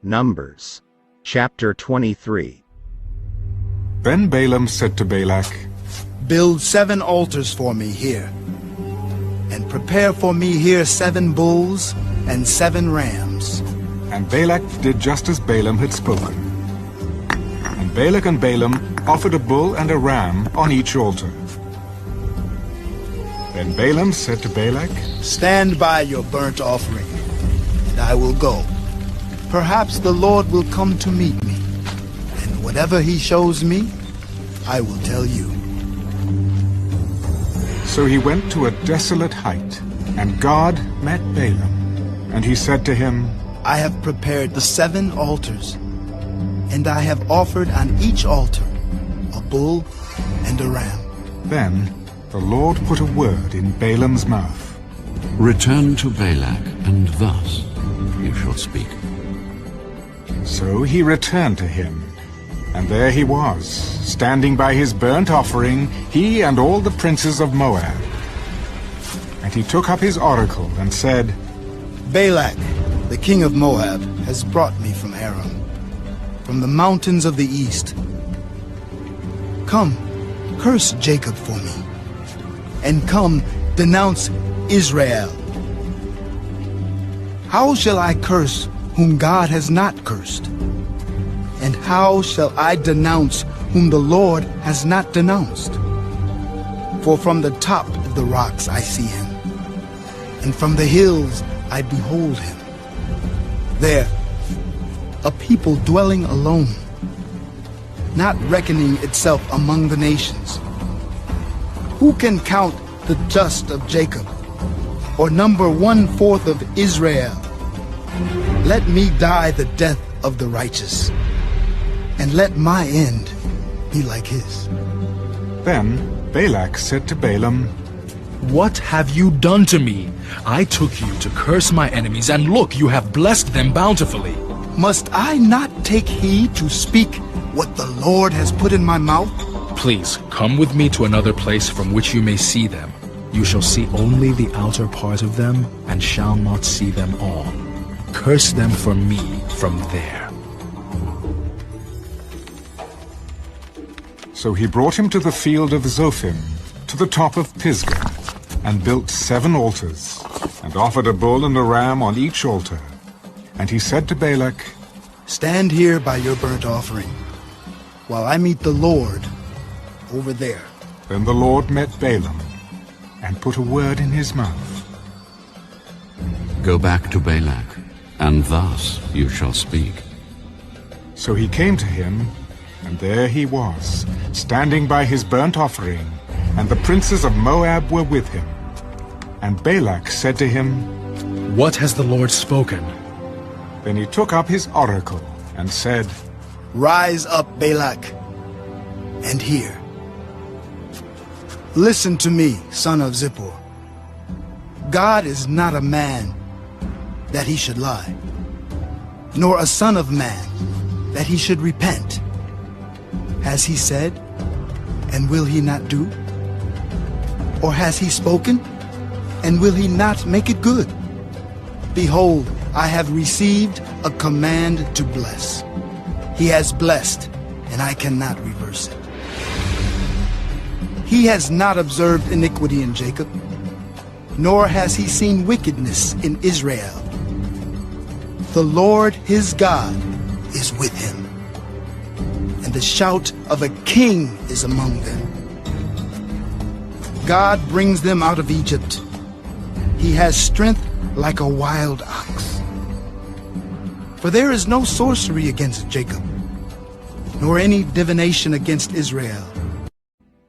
Numbers, chapter 23. Then Balaam said to Balak, Build 7 altars for me here, and prepare for me here 7 bulls and 7 rams. And Balak did just as Balaam had spoken. And Balak and Balaam offered a bull and a ram on each altar. Then Balaam said to Balak, Stand by your burnt offering, and I will go. Perhaps the Lord will come to meet me, and whatever he shows me, I will tell you. So he went to a desolate height, and God met Balaam. And he said to him, I have prepared the 7 altars, and I have offered on each altar a bull and a ram. Then the Lord put a word in Balaam's mouth. Return to Balak, and thus you shall speak. So he returned to him, and there he was, standing by his burnt offering, he and all the princes of Moab. And he took up his oracle and said, Balak, the king of Moab, has brought me from Aram, from the mountains of the east. Come, curse Jacob for me, and come, denounce Israel. How shall I curse whom God has not cursed? And how shall I denounce whom the Lord has not denounced? For from the top of the rocks I see him, and from the hills I behold him. There, a people dwelling alone, not reckoning itself among the nations. Who can count the dust of Jacob, or number 1/4 of Israel? Let me die the death of the righteous, and let my end be like his. Then Balak said to Balaam, What have you done to me? I took you to curse my enemies, and look, you have blessed them bountifully. Must I not take heed to speak what the Lord has put in my mouth? Please, come with me to another place from which you may see them. You shall see only the outer part of them, and shall not see them all. Curse them for me from there. So he brought him to the field of Zophim, to the top of Pisgah, and built 7 altars, and offered a bull and a ram on each altar. And he said to Balak, Stand here by your burnt offering, while I meet the Lord over there. Then the Lord met Balaam, and put a word in his mouth. Go back to Balak, and thus you shall speak. So he came to him, and there he was, standing by his burnt offering, and the princes of Moab were with him. And Balak said to him, What has the Lord spoken? Then he took up his oracle and said, Rise up, Balak, and hear. Listen to me, son of Zippor. God is not a man that he should lie, nor a son of man that he should repent. Has he said, and will he not do? Or has he spoken, and will he not make it good? Behold, I have received a command to bless. He has blessed, and I cannot reverse it. He has not observed iniquity in Jacob, nor has he seen wickedness in Israel. The Lord his God is with him, and the shout of a king is among them. God brings them out of Egypt. He has strength like a wild ox. For there is no sorcery against Jacob, nor any divination against Israel.